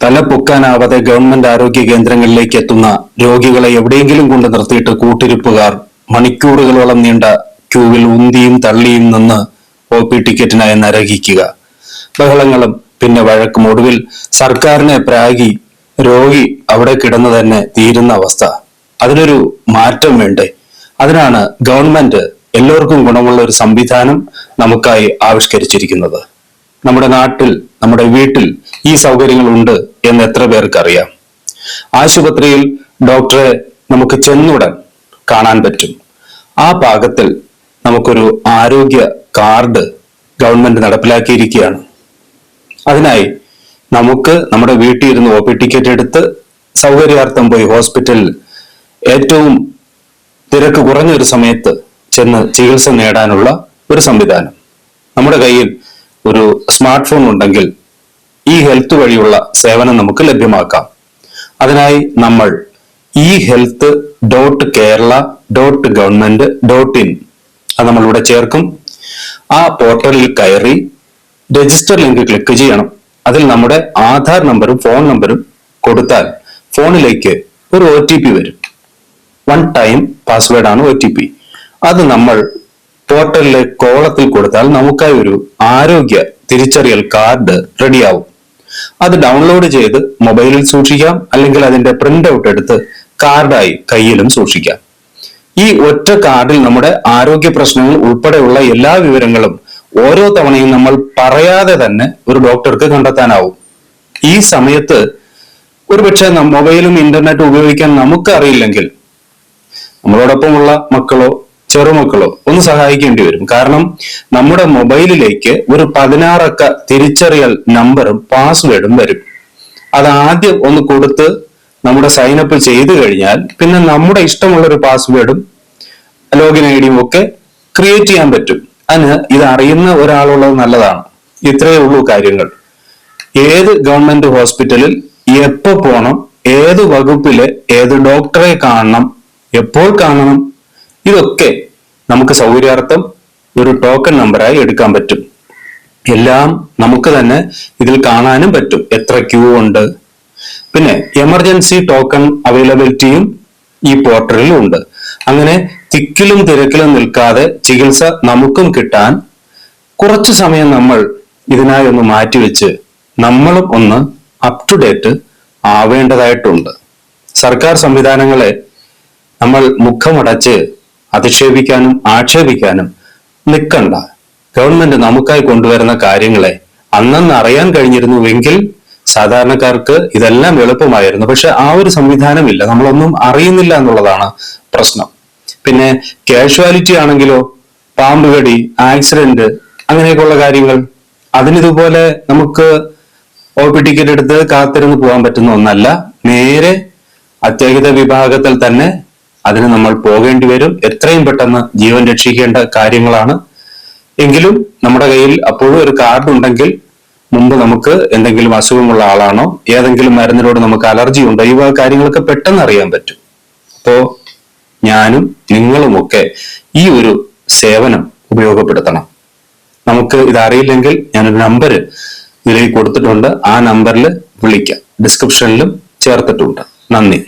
തല പൊക്കാനാവാതെ ഗവൺമെന്റ് ആരോഗ്യ കേന്ദ്രങ്ങളിലേക്ക് എത്തുന്ന രോഗികളെ എവിടെയെങ്കിലും കൊണ്ട് നിർത്തിയിട്ട് കൂട്ടിരിപ്പുകാർ മണിക്കൂറുകളോളം നീണ്ട ക്യൂവിൽ ഉന്തിയും തള്ളിയും നിന്ന് OP ടിക്കറ്റിനായി നരകിക്കുക. ബഹളങ്ങളും പിന്നെ വഴക്കും, ഒടുവിൽ സർക്കാരിനെ പ്രാഗി രോഗി അവിടെ കിടന്നു തന്നെ തീരുന്ന അവസ്ഥ. അതിനൊരു മാറ്റം വേണ്ടേ? അതിനാണ് ഗവൺമെന്റ് എല്ലാവർക്കും ഗുണമുള്ള ഒരു സംവിധാനം നമുക്കായി ആവിഷ്കരിച്ചിരിക്കുന്നത്. നമ്മുടെ നാട്ടിൽ, നമ്മുടെ വീട്ടിൽ ഈ സൗകര്യങ്ങൾ ഉണ്ട് എന്ന് എത്ര പേർക്കറിയാം? ആശുപത്രിയിൽ ഡോക്ടറെ നമുക്ക് ചെന്നുടൻ കാണാൻ പറ്റും. ആ പാകത്തിൽ നമുക്കൊരു ആരോഗ്യ കാർഡ് ഗവൺമെന്റ് നടപ്പിലാക്കിയിരിക്കുകയാണ്. അതിനായി നമുക്ക് നമ്മുടെ വീട്ടിൽ ഇരുന്ന് OP ടിക്കറ്റ് എടുത്ത് സൗകര്യാർത്ഥം പോയി ഹോസ്പിറ്റലിൽ ഏറ്റവും തിരക്ക് കുറഞ്ഞ ഒരു സമയത്ത് ചെന്ന് ചികിത്സ നേടാനുള്ള ഒരു സംവിധാനം. നമ്മുടെ കയ്യിൽ ഒരു സ്മാർട്ട് ഫോൺ ഉണ്ടെങ്കിൽ ഈ ഹെൽത്ത് വഴിയുള്ള സേവനം നമുക്ക് ലഭ്യമാക്കാം. അതിനായി നമ്മൾ ehealth.kerala.government.in അത് നമ്മളിവിടെ ചേർക്കും. ആ പോർട്ടലിൽ കയറി രജിസ്റ്റർ ലിങ്ക് ക്ലിക്ക് ചെയ്യണം. അതിൽ നമ്മുടെ ആധാർ നമ്പറും ഫോൺ നമ്പറും കൊടുത്താൽ ഫോണിലേക്ക് ഒരു OTP വരും. 1 ടൈം പാസ്വേഡ് ആണ് OTP. അത് നമ്മൾ പോർട്ടലിലെ കോളത്തിൽ കൊടുത്താൽ നമുക്കായി ഒരു ആരോഗ്യ തിരിച്ചറിയൽ കാർഡ് റെഡിയാവും. അത് ഡൗൺലോഡ് ചെയ്ത് മൊബൈലിൽ സൂക്ഷിക്കാം, അല്ലെങ്കിൽ അതിന്റെ പ്രിന്റ് ഔട്ട് എടുത്ത് കാർഡായി കയ്യിലും സൂക്ഷിക്കാം. ഈ ഒറ്റ കാർഡിൽ നമ്മുടെ ആരോഗ്യ പ്രശ്നങ്ങൾ ഉൾപ്പെടെയുള്ള എല്ലാ വിവരങ്ങളും ഓരോ തവണയും നമ്മൾ പറയാതെ തന്നെ ഒരു ഡോക്ടർക്ക് കണ്ടെത്താനാവും. ഈ സമയത്ത് ഒരുപക്ഷെ മൊബൈലും ഇന്റർനെറ്റും ഉപയോഗിക്കാൻ നമുക്ക് അറിയില്ലെങ്കിൽ നമ്മളോടൊപ്പമുള്ള മക്കളോ ചെറുമക്കളോ ഒന്ന് സഹായിക്കേണ്ടി വരും. കാരണം നമ്മുടെ മൊബൈലിലേക്ക് ഒരു 16 അക്ക തിരിച്ചറിയൽ നമ്പറും പാസ്വേഡും വരും. അത് ആദ്യം ഒന്ന് കൊടുത്ത് നമ്മുടെ സൈനപ്പ് ചെയ്തു കഴിഞ്ഞാൽ പിന്നെ നമ്മുടെ ഇഷ്ടമുള്ള ഒരു പാസ്വേഡും ലോഗിൻ ഐഡിയും ഒക്കെ ക്രിയേറ്റ് ചെയ്യാൻ പറ്റും. അതിന് ഇത് അറിയുന്ന ഒരാളുള്ളത് നല്ലതാണ്. ഇത്രയേ ഉള്ളൂ കാര്യങ്ങൾ. ഏത് ഗവൺമെന്റ് ഹോസ്പിറ്റലിൽ എപ്പോ പോകണം, ഏത് വകുപ്പിലെ ഏത് ഡോക്ടറെ കാണണം, എപ്പോൾ കാണണം, ഇതൊക്കെ നമുക്ക് സൗകര്യാർത്ഥം ഒരു ടോക്കൺ നമ്പറായി എടുക്കാൻ പറ്റും. എല്ലാം നമുക്ക് തന്നെ ഇതിൽ കാണാനും പറ്റും. എത്ര ക്യൂ ഉണ്ട്, പിന്നെ എമർജൻസി ടോക്കൺ അവൈലബിലിറ്റിയും ഈ പോർട്ടലിൽ ഉണ്ട്. അങ്ങനെ തിക്കിലും തിരക്കിലും നിൽക്കാതെ ചികിത്സ നമുക്കും കിട്ടാൻ കുറച്ചു സമയം നമ്മൾ ഇതിനായി ഒന്ന് മാറ്റിവെച്ച് നമ്മളും ഒന്ന് അപ് ടു ഡേറ്റ് ആവേണ്ടതായിട്ടുണ്ട്. സർക്കാർ സംവിധാനങ്ങളെ നമ്മൾ മുഖമടച്ച് അധിക്ഷേപിക്കാനും ആക്ഷേപിക്കാനും നിൽക്കണ്ട. ഗവൺമെന്റ് നമുക്കായി കൊണ്ടുവരുന്ന കാര്യങ്ങളെ അന്നന്ന് അറിയാൻ കഴിഞ്ഞിരുന്നുവെങ്കിൽ സാധാരണക്കാർക്ക് ഇതെല്ലാം എളുപ്പമായിരുന്നു. പക്ഷെ ആ ഒരു സംവിധാനമില്ല, നമ്മളൊന്നും അറിയുന്നില്ല എന്നുള്ളതാണ് പ്രശ്നം. പിന്നെ കാഷ്വാലിറ്റി ആണെങ്കിലോ, പാമ്പ് കടി, ആക്സിഡന്റ്, അങ്ങനെയൊക്കെയുള്ള കാര്യങ്ങൾ, അതിനിതുപോലെ നമുക്ക് OP ടിക്കറ്റ് എടുത്ത് കാത്തിരുന്ന് പോകാൻ പറ്റുന്ന ഒന്നല്ല. നേരെ അത്യാഹിത വിഭാഗത്തിൽ തന്നെ അതിന് നമ്മൾ പോകേണ്ടി വരും. എത്രയും പെട്ടെന്ന് ജീവൻ രക്ഷിക്കേണ്ട കാര്യങ്ങളാണ്. എങ്കിലും നമ്മുടെ കയ്യിൽ അപ്പോഴും ഒരു കാർഡ് ഉണ്ടെങ്കിൽ മുമ്പ് നമുക്ക് എന്തെങ്കിലും അസുഖമുള്ള ആളാണോ, ഏതെങ്കിലും മരുന്നിനോട് നമുക്ക് അലർജി ഉണ്ടോ, ഈ കാര്യങ്ങളൊക്കെ പെട്ടെന്ന് അറിയാൻ പറ്റും. അപ്പോ ഞാനും നിങ്ങളുമൊക്കെ ഈ ഒരു സേവനം ഉപയോഗപ്പെടുത്തണം. നമുക്ക് ഇതറിയില്ലെങ്കിൽ ഞാനൊരു നമ്പർ ഇതിലേക്ക് കൊടുത്തിട്ടുണ്ട്. ആ നമ്പറിൽ വിളിക്കാം. ഡിസ്ക്രിപ്ഷനിലും ചേർത്തിട്ടുണ്ട്. നന്ദി.